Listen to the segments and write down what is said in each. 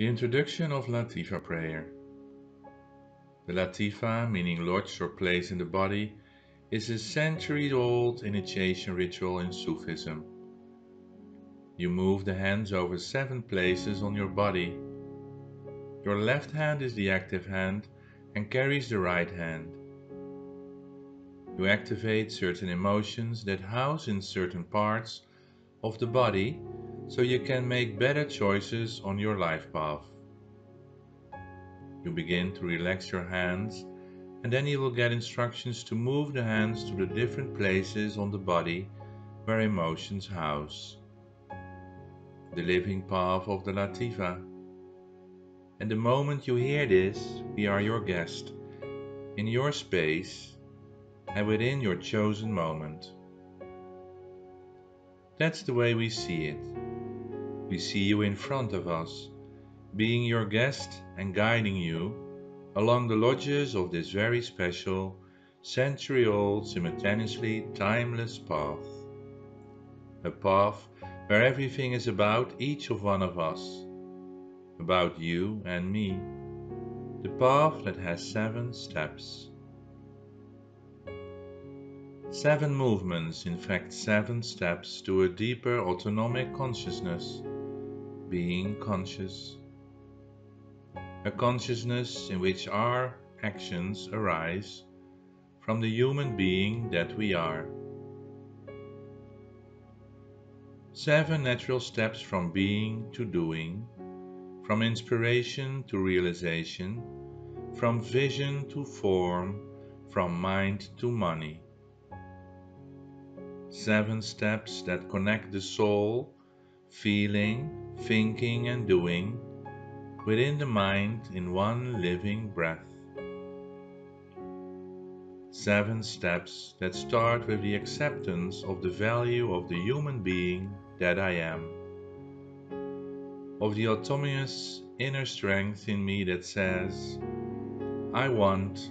The introduction of Latifa prayer. The Latifa, meaning lodge or place in the body, is a centuries-old initiation ritual in Sufism. You move the hands over 7 places on your body. Your left hand is the active hand and carries the right hand. You activate certain emotions that house in certain parts of the body so you can make better choices on your life path. You begin to relax your hands, and then you will get instructions to move the hands to the different places on the body where emotions house. The living path of the Latifa. And the moment you hear this, we are your guest, in your space and within your chosen moment. That's the way we see it. We see you in front of us, being your guest and guiding you along the lodges of this very special, century-old, simultaneously timeless path. A path where everything is about each of one of us, about you and me. The path that has 7 steps. 7 movements, in fact 7 steps to a deeper autonomic consciousness, being conscious. A consciousness in which our actions arise from the human being that we are. 7 natural steps from being to doing, from inspiration to realization, from vision to form, from mind to money. 7 steps that connect the soul, feeling, thinking and doing within the mind in one living breath. 7 steps that start with the acceptance of the value of the human being that I am, of the autonomous inner strength in me that says, I want,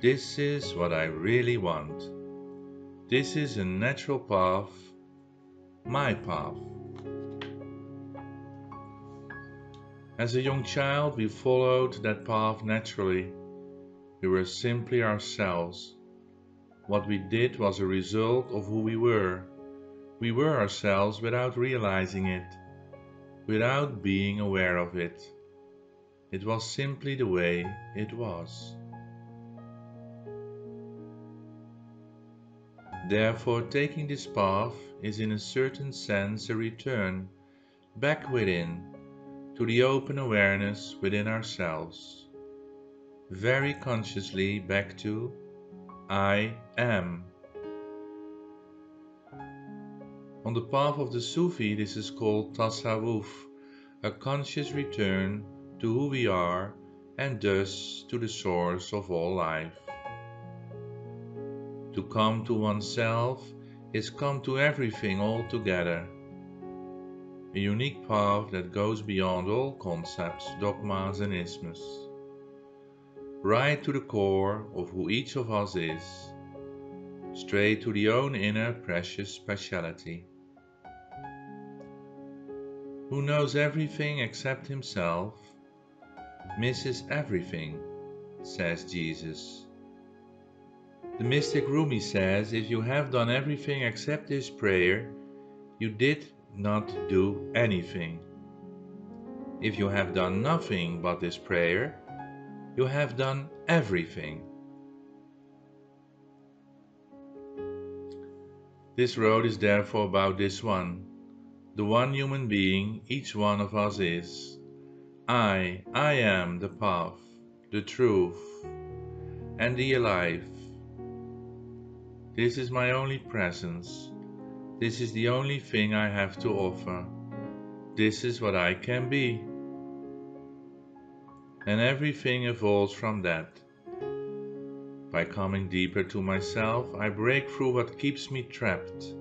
this is what I really want. This is a natural path, my path. As a young child, we followed that path naturally. We were simply ourselves. What we did was a result of who we were. We were ourselves without realizing it, without being aware of it. It was simply the way it was. Therefore, taking this path is in a certain sense a return back within to the open awareness within ourselves, very consciously back to I am. On the path of the Sufi, this is called tasawwuf, a conscious return to who we are and thus to the source of all life. To come to oneself is come to everything altogether. A unique path that goes beyond all concepts, dogmas and isms. Right to the core of who each of us is. Straight to the own inner precious speciality. Who knows everything except himself, misses everything, says Jesus. The mystic Rumi says, if you have done everything except this prayer, you did not do anything. If you have done nothing but this prayer, you have done everything. This road is therefore about this one, the one human being each one of us is. I am the path, the truth, and the alive. This is my only presence. This is the only thing I have to offer. This is what I can be. And everything evolves from that. By coming deeper to myself, I break through what keeps me trapped,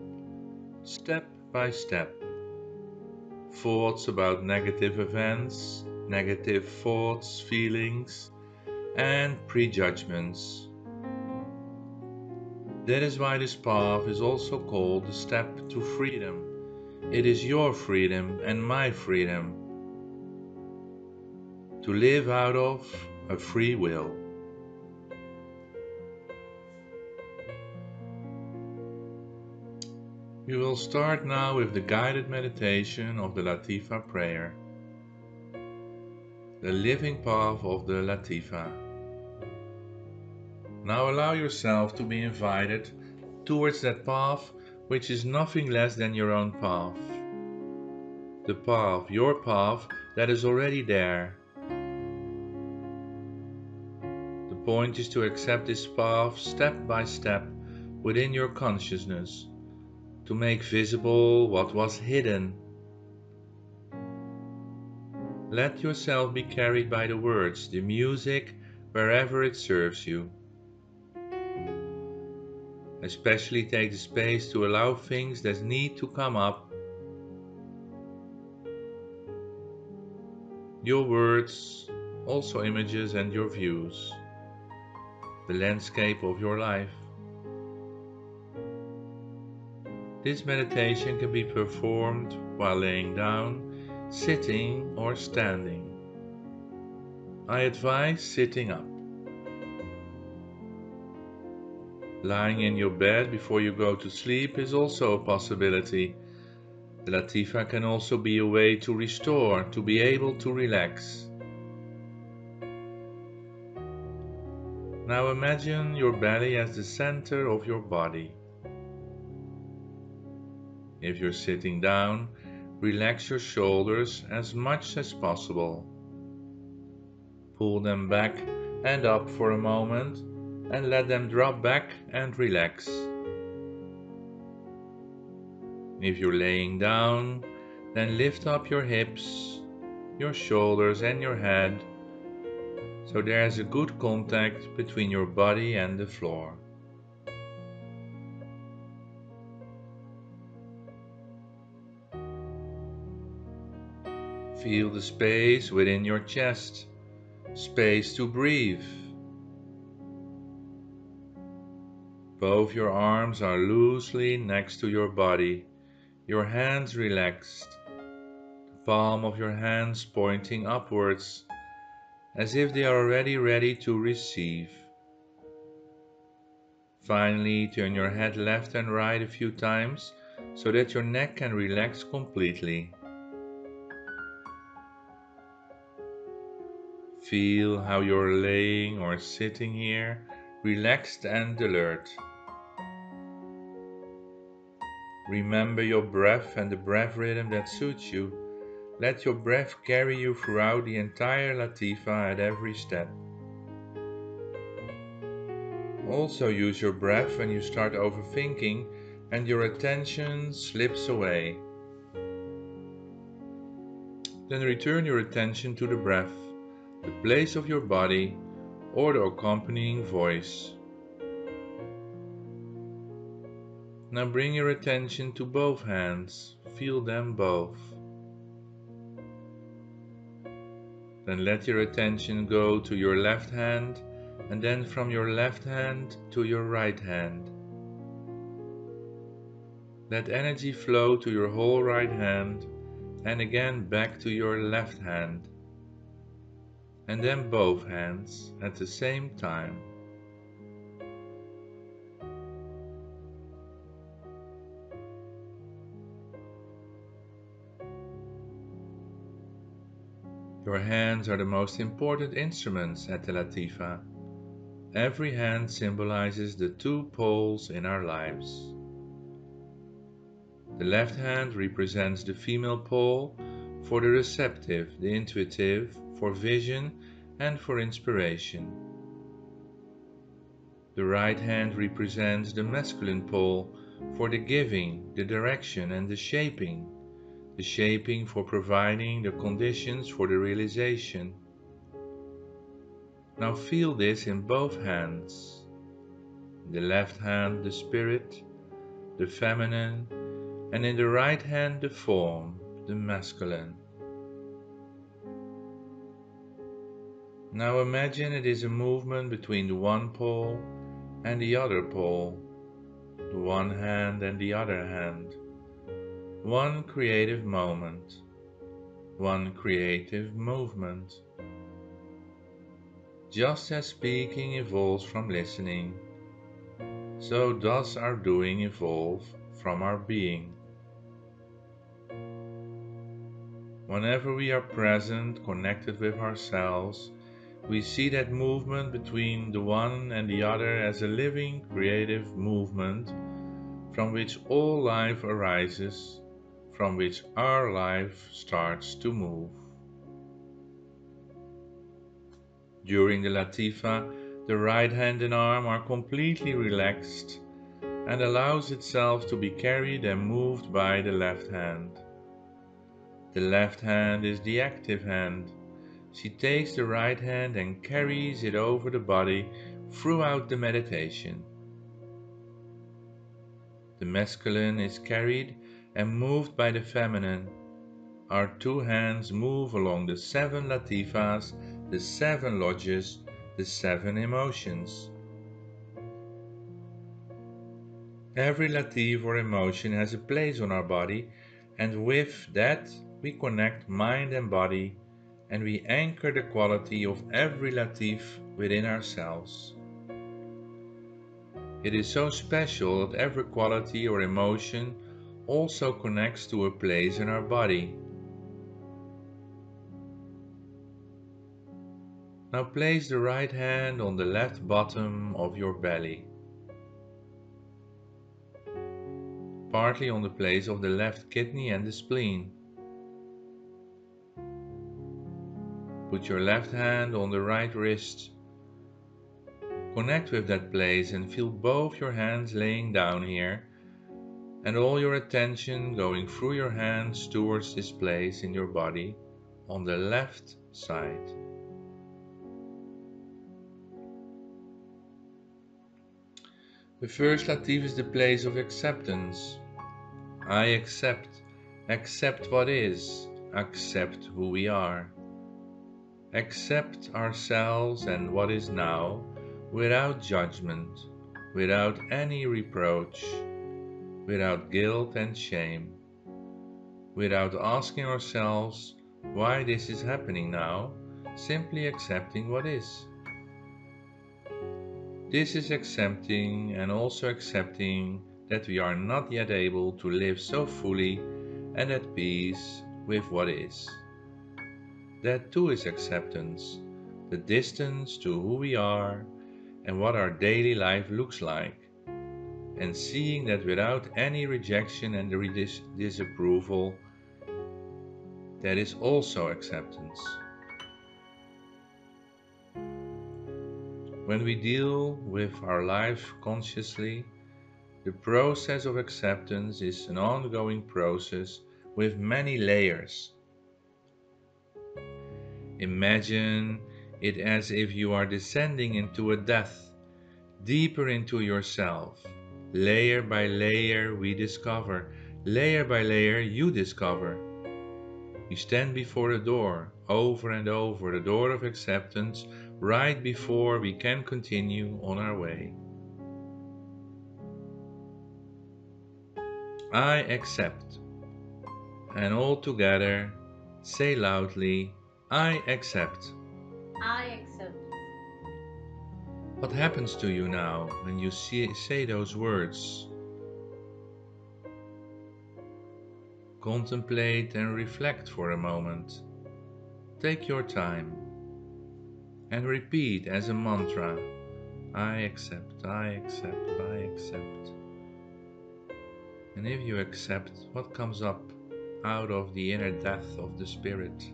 step by step. Thoughts about negative events, negative thoughts, feelings, and prejudgments. That is why this path is also called the step to freedom. It is your freedom and my freedom. to live out of a free will. We will start now with the guided meditation of the Latifa Prayer, the living path of the Latifa. Now allow yourself to be invited towards that path which is nothing less than your own path. The path, your path, that is already there. The point is to accept this path step by step within your consciousness, to make visible what was hidden. Let yourself be carried by the words, the music, wherever it serves you. Especially take the space to allow things that need to come up. Your words, also images and your views. The landscape of your life. This meditation can be performed while laying down, sitting or standing. I advise sitting up. Lying in your bed before you go to sleep is also a possibility. The Latifa can also be a way to restore, to be able to relax. Now imagine your belly as the center of your body. If you're sitting down, relax your shoulders as much as possible. Pull them back and up for a moment and let them drop back and relax. If you're laying down, then lift up your hips, your shoulders and your head, so there is a good contact between your body and the floor. Feel the space within your chest, space to breathe. Both your arms are loosely next to your body, your hands relaxed, the palm of your hands pointing upwards, as if they are already ready to receive. Finally, turn your head left and right a few times so that your neck can relax completely. Feel how you're laying or sitting here, relaxed and alert. Remember your breath and the breath rhythm that suits you. Let your breath carry you throughout the entire Latifa at every step. Also use your breath when you start overthinking and your attention slips away. Then return your attention to the breath, the place of your body, or the accompanying voice. Now bring your attention to both hands, feel them both. Then let your attention go to your left hand, and then from your left hand to your right hand. Let energy flow to your whole right hand, and again back to your left hand, and then both hands at the same time. Your hands are the most important instruments at the Latifa. Every hand symbolizes the two poles in our lives. The left hand represents the female pole for the receptive, the intuitive, for vision and for inspiration. The right hand represents the masculine pole for the giving, the direction and the shaping for providing the conditions for the realization. Now feel this in both hands. In the left hand the spirit, the feminine, and in the right hand the form, the masculine. Now imagine it is a movement between the one pole and the other pole, the one hand and the other hand. One creative moment, one creative movement. Just as speaking evolves from listening, so does our doing evolve from our being. Whenever we are present, connected with ourselves, we see that movement between the one and the other as a living, creative movement from which all life arises, from which our life starts to move. During the latifah, the right hand and arm are completely relaxed and allows itself to be carried and moved by the left hand. The left hand is the active hand. She takes the right hand and carries it over the body throughout the meditation. The masculine is carried and moved by the feminine. Our two hands move along the 7 latifahs, the 7 lodges, the 7 emotions. Every latif or emotion has a place on our body, and with that we connect mind and body, and we anchor the quality of every latif within ourselves. It is so special that every quality or emotion also connects to a place in our body. Now place the right hand on the left bottom of your belly, partly on the place of the left kidney and the spleen. Put your left hand on the right wrist. Connect with that place and feel both your hands laying down here and all your attention going through your hands towards this place in your body on the left side. The first latif is the place of acceptance. I accept what is, accept who we are. Accept ourselves and what is now, without judgment, without any reproach, without guilt and shame, without asking ourselves why this is happening now, simply accepting what is. This is accepting and also accepting that we are not yet able to live so fully and at peace with what is. That too is acceptance, the distance to who we are and what our daily life looks like, and seeing that without any rejection and disapproval, that is also acceptance. When we deal with our life consciously, the process of acceptance is an ongoing process with many layers. Imagine it as if you are descending into a depth, deeper into yourself. Layer by layer we discover, layer by layer you discover. We stand before the door, over and over, the door of acceptance, right before we can continue on our way. I accept. And all together, say loudly, I accept. I accept. What happens to you now when you say those words? Contemplate and reflect for a moment. Take your time and repeat as a mantra, I accept, I accept, I accept. And if you accept, what comes up out of the inner depth of the spirit?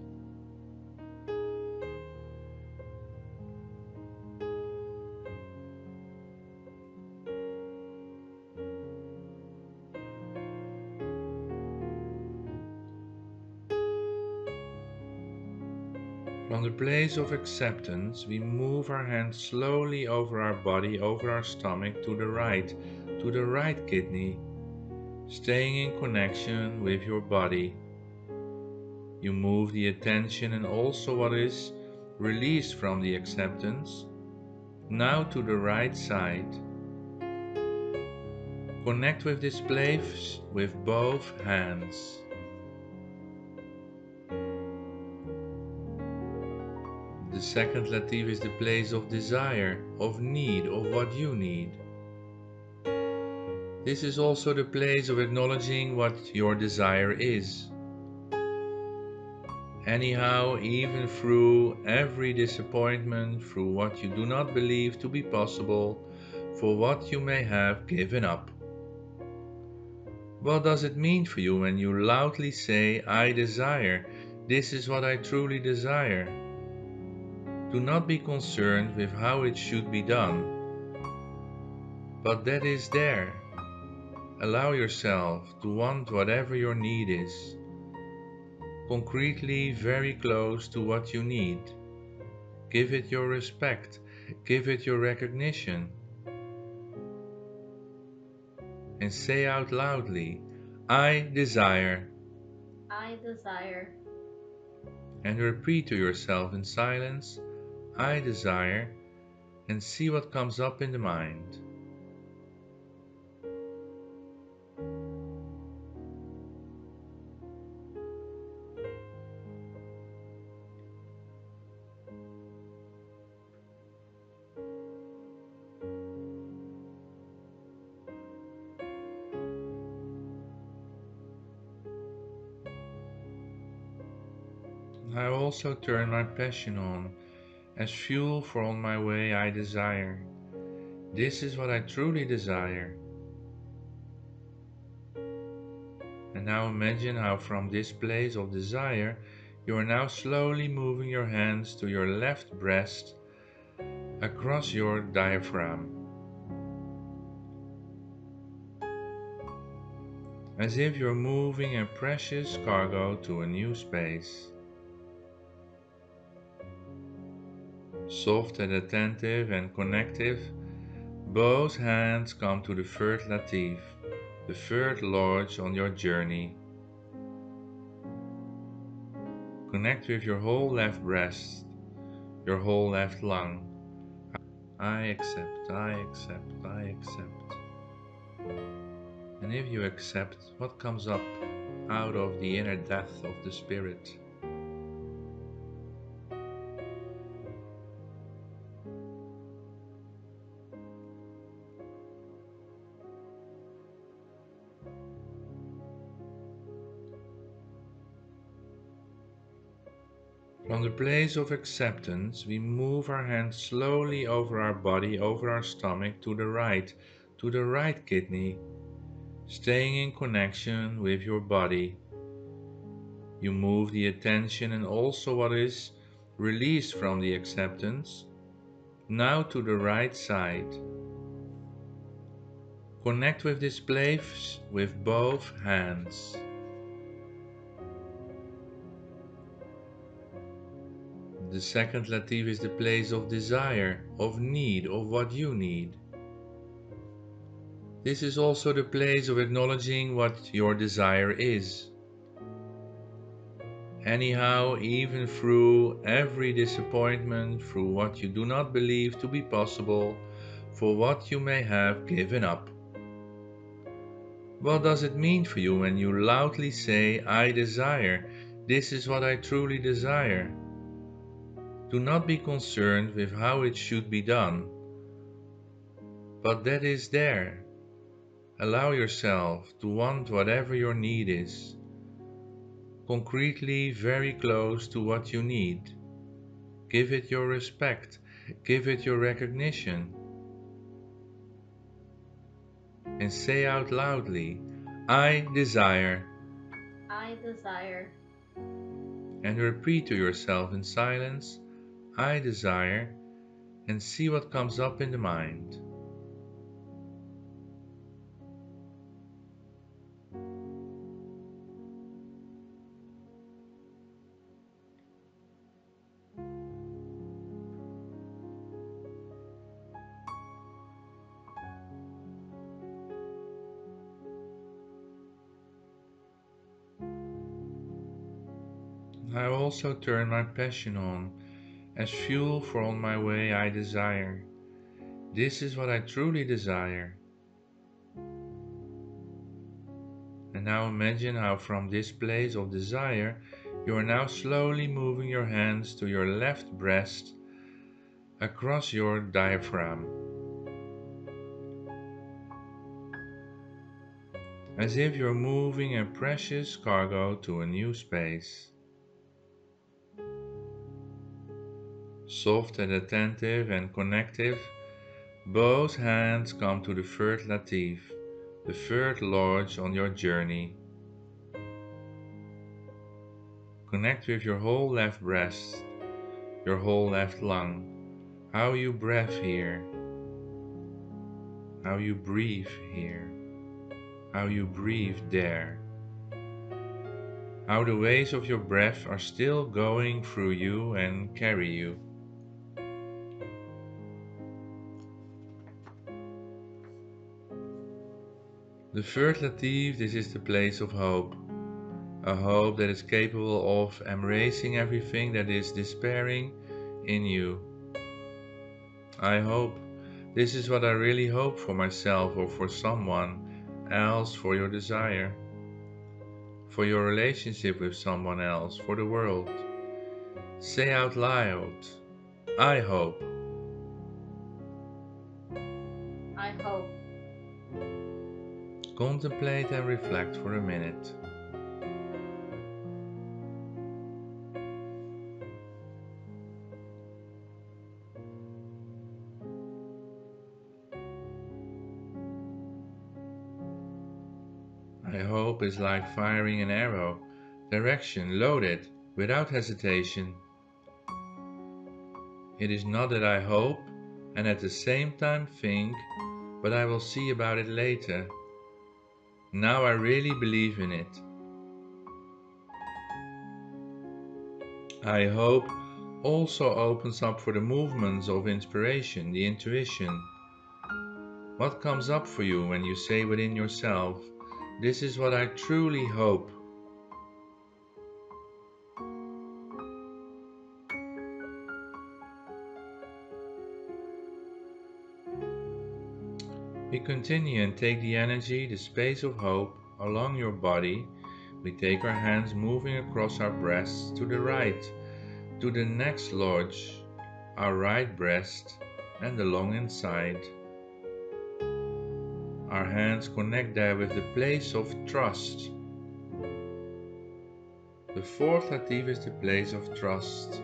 From the place of acceptance, we move our hands slowly over our body, over our stomach to the right kidney, staying in connection with your body. You move the attention and also what is released from the acceptance, now to the right side. Connect with this place with both hands. The second latif is the place of desire, of need, of what you need. This is also the place of acknowledging what your desire is. Anyhow, even through every disappointment, through what you do not believe to be possible, for what you may have given up. What does it mean for you when you loudly say, I desire, this is what I truly desire? Do not be concerned with how it should be done, but that is there. Allow yourself to want whatever your need is, concretely very close to what you need. Give it your respect, give it your recognition, and say out loudly, I desire. I desire. And repeat to yourself in silence, I desire, and see what comes up in the mind. I also turn my passion on, as fuel for on my way I desire. This is what I truly desire. And now imagine how from this place of desire, you are now slowly moving your hands to your left breast, across your diaphragm, as if you're moving a precious cargo to a new space. Soft and attentive and connective, both hands come to the third latif, the third lodge on your journey. Connect with your whole left breast, your whole left lung. I accept, I accept, I accept. And if you accept, what comes up out of the inner depth of the spirit? From the place of acceptance, we move our hands slowly over our body, over our stomach, to the right kidney, staying in connection with your body. You move the attention and also what is released from the acceptance, now to the right side. Connect with this place with both hands. The second latif is the place of desire, of need, of what you need. This is also the place of acknowledging what your desire is. Anyhow, even through every disappointment, through what you do not believe to be possible, for what you may have given up. What does it mean for you when you loudly say, I desire, this is what I truly desire? Do not be concerned with how it should be done, but that is there. Allow yourself to want whatever your need is, concretely very close to what you need. Give it your respect, give it your recognition, and say out loudly, I desire. I desire. And repeat to yourself in silence, I desire, and see what comes up in the mind. I also turn my passion on, as fuel for on my way I desire. This is what I truly desire. And now imagine how from this place of desire you are now slowly moving your hands to your left breast across your diaphragm, as if you're moving a precious cargo to a new space. Soft and attentive and connective, both hands come to the third latif, the third lodge on your journey. Connect with your whole left breast, your whole left lung, how you breathe here, how you breathe here, how you breathe there, how the waves of your breath are still going through you and carry you. The third latif, this is the place of hope, a hope that is capable of embracing everything that is despairing in you. I hope. This is what I really hope for myself or for someone else, for your desire, for your relationship with someone else, for the world. Say out loud, I hope. I hope. Contemplate and reflect for a minute. I hope is like firing an arrow, direction loaded, without hesitation. It is not that I hope and at the same time think, but I will see about it later. Now I really believe in it. I hope also opens up for the movements of inspiration, the intuition. What comes up for you when you say within yourself, this is what I truly hope. We continue and take the energy, the space of hope along your body. We take our hands moving across our breasts to the right, to the next lodge, our right breast and along inside. Our hands connect there with the place of trust. The fourth latif is the place of trust.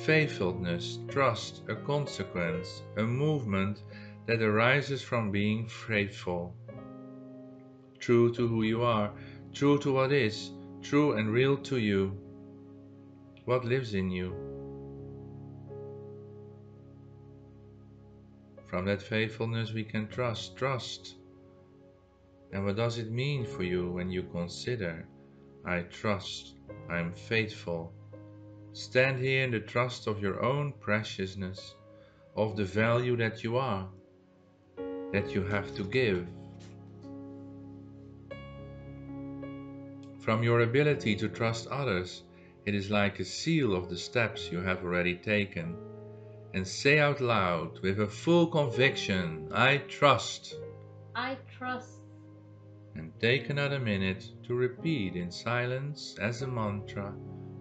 Faithfulness, trust, a consequence, a movement that arises from being faithful. True to who you are, true to what is, true and real to you. What lives in you? From that faithfulness we can trust. And what does it mean for you when you consider, I trust, I am faithful? Stand here in the trust of your own preciousness, of the value that you are, that you have to give. From your ability to trust others, it is like a seal of the steps you have already taken. And say out loud with a full conviction, I trust. I trust. And take another minute to repeat in silence as a mantra,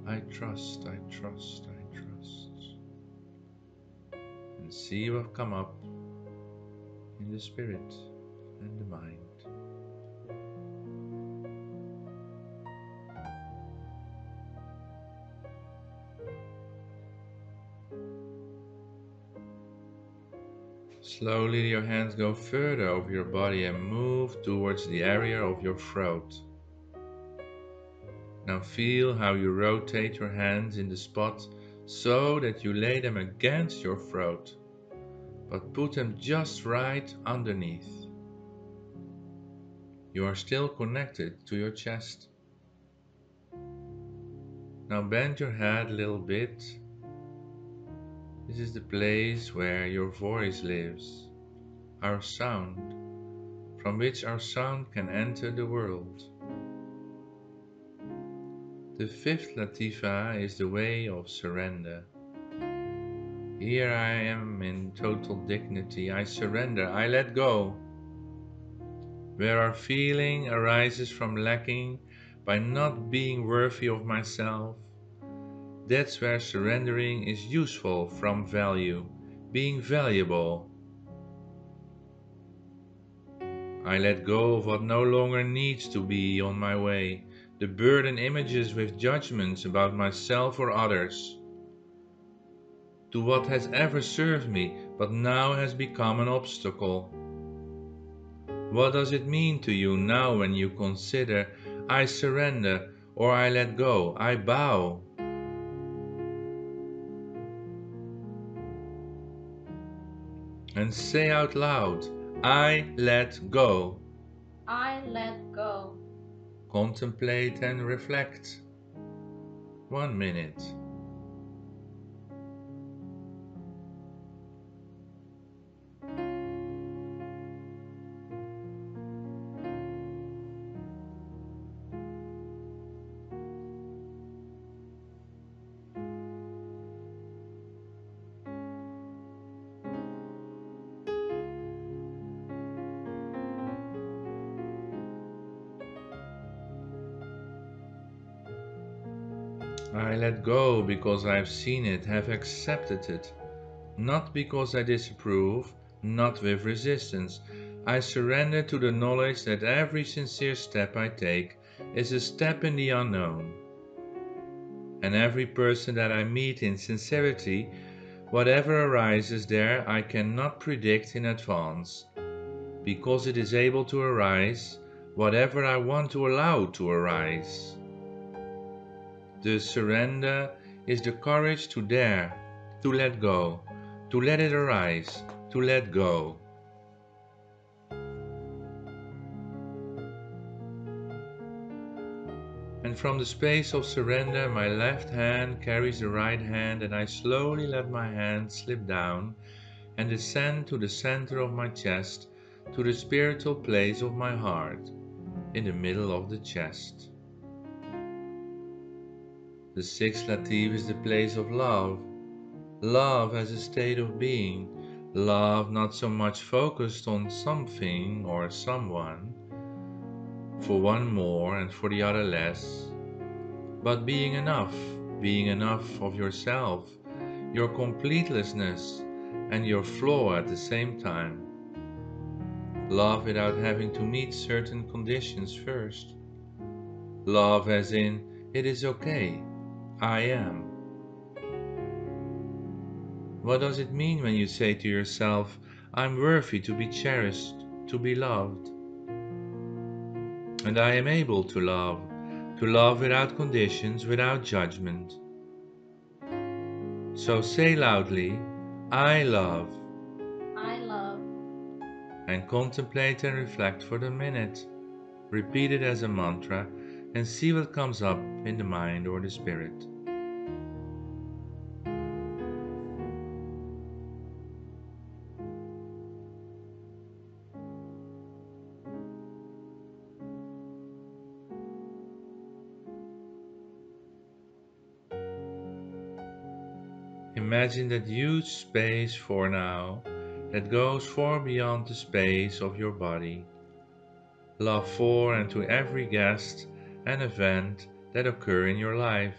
I trust, I trust, I trust. And see what comes up in the spirit and the mind. Slowly your hands go further over your body and move towards the area of your throat. Now feel how you rotate your hands in the spot so that you lay them against your throat, but put them just right underneath. You are still connected to your chest. Now bend your head a little bit. This is the place where your voice lives, our sound, from which our sound can enter the world. The fifth latifah is the way of surrender. Here I am in total dignity. I surrender, I let go. where our feeling arises from lacking by not being worthy of myself. That's where surrendering is useful from value, being valuable. I let go of what no longer needs to be on my way, the burden images with judgments about myself or others, to what has ever served me but now has become an obstacle. What does it mean to you now when you consider, I surrender, or I let go, I bow? And say out loud, I let go. I let go. Contemplate and reflect. 1 minute. I let go because I've seen it, have accepted it. Not because I disapprove, not with resistance. I surrender to the knowledge that every sincere step I take is a step in the unknown. And every person that I meet in sincerity, whatever arises there, I cannot predict in advance, because it is able to arise, whatever I want to allow to arise. The surrender is the courage to dare, to let go, to let it arise, to let go. And from the space of surrender, my left hand carries the right hand, and I slowly let my hand slip down and descend to the center of my chest, to the spiritual place of my heart, in the middle of the chest. The sixth latif is the place of love. Love as a state of being. Love not so much focused on something or someone, for one more and for the other less, but being enough of yourself, your completelessness and your flaw at the same time. Love without having to meet certain conditions first. Love as in, it is okay, I am. What does it mean when you say to yourself, I'm worthy to be cherished, to be loved? And I am able to love without conditions, without judgment. So say loudly, I love. I love. And contemplate and reflect for the minute. Repeat it as a mantra and see what comes up in the mind or the spirit. Imagine that huge space for now that goes far beyond the space of your body. Love for and to every guest and event that occur in your life.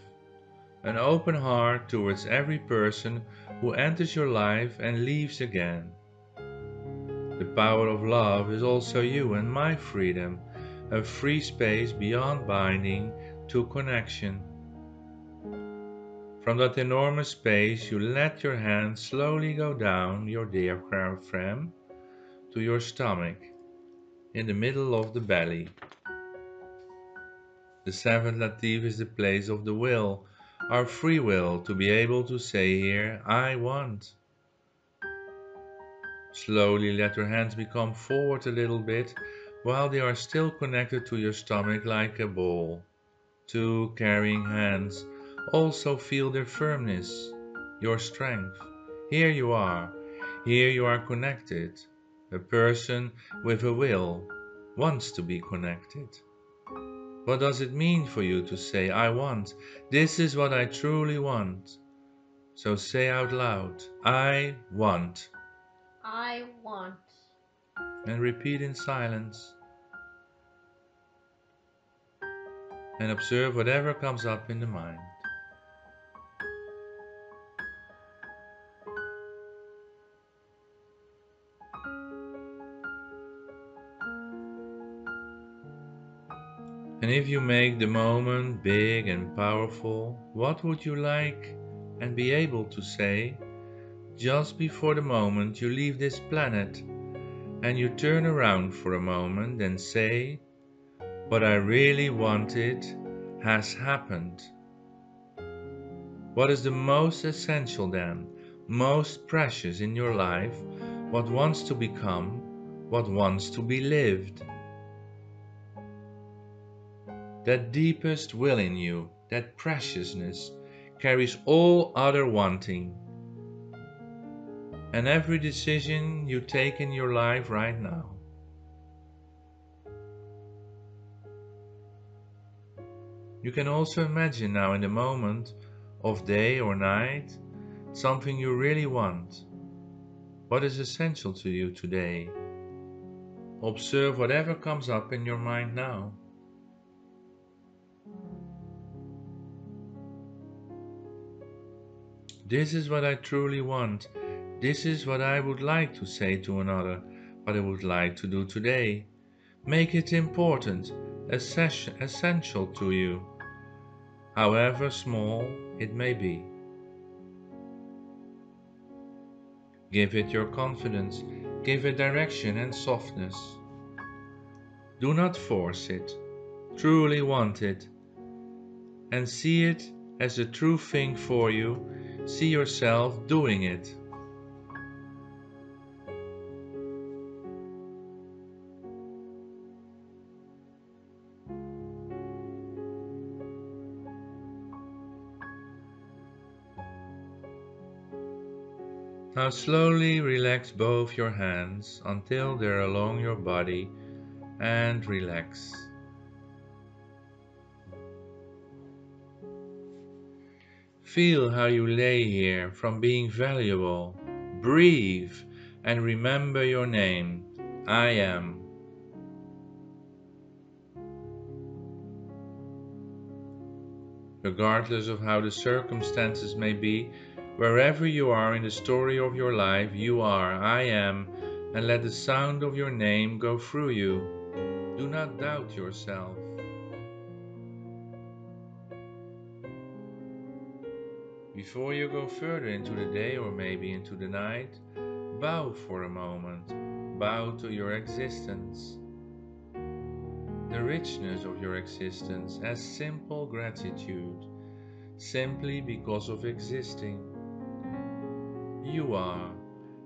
An open heart towards every person who enters your life and leaves again. The power of love is also you and my freedom, a free space beyond binding to connection. From that enormous space, you let your hand slowly go down your diaphragm to your stomach, in the middle of the belly. The seventh latif is the place of the will, our free will to be able to say here, I want. Slowly let your hands become forward a little bit while they are still connected to your stomach like a ball. Two carrying hands also feel their firmness, your strength. Here you are connected. A person with a will wants to be connected. What does it mean for you to say, I want? This is what I truly want. So say out loud, I want. I want. And repeat in silence. and observe whatever comes up in the mind. And if you make the moment big and powerful, what would you like and be able to say just before the moment you leave this planet and you turn around for a moment and say, "What I really wanted has happened"? What is the most essential then, most precious in your life, what wants to become, what wants to be lived? That deepest will in you, that preciousness, carries all other wanting. And every decision you take in your life right now. You can also imagine now in the moment of day or night, something you really want. What is essential to you today? Observe whatever comes up in your mind now. This is what I truly want. This is what I would like to say to another, what I would like to do today. Make it important, essential to you, however small it may be. Give it your confidence, give it direction and softness. Do not force it, truly want it, and see it as a true thing for you. See yourself doing it. Now slowly relax both your hands until they're along your body and relax. Feel how you lay here from being valuable. Breathe and remember your name. I am. Regardless of how the circumstances may be, wherever you are in the story of your life, you are, I am, and let the sound of your name go through you. Do not doubt yourself. Before you go further into the day or maybe into the night, bow for a moment. Bow to your existence. The richness of your existence as simple gratitude, simply because of existing. You are,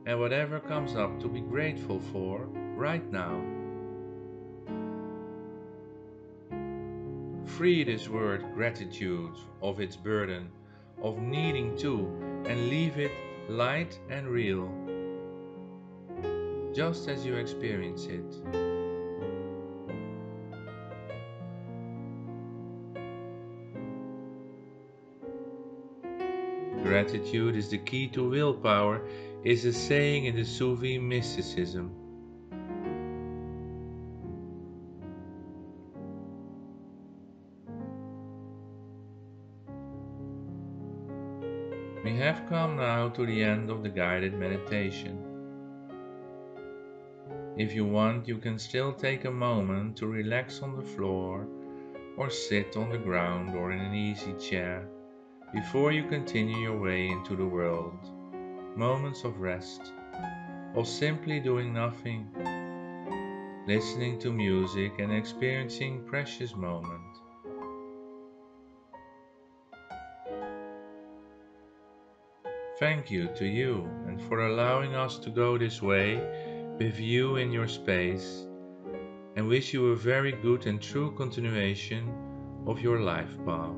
and whatever comes up to be grateful for right now. Free this word gratitude of its burden, of needing to, and leave it light and real, just as you experience it. Gratitude is the key to willpower, is a saying in the Sufi mysticism. We have come now to the end of the guided meditation. If you want, you can still take a moment to relax on the floor or sit on the ground or in an easy chair before you continue your way into the world. Moments of rest, of simply doing nothing, listening to music and experiencing precious moments. Thank you to you and for allowing us to go this way with you in your space, and wish you a very good and true continuation of your life path.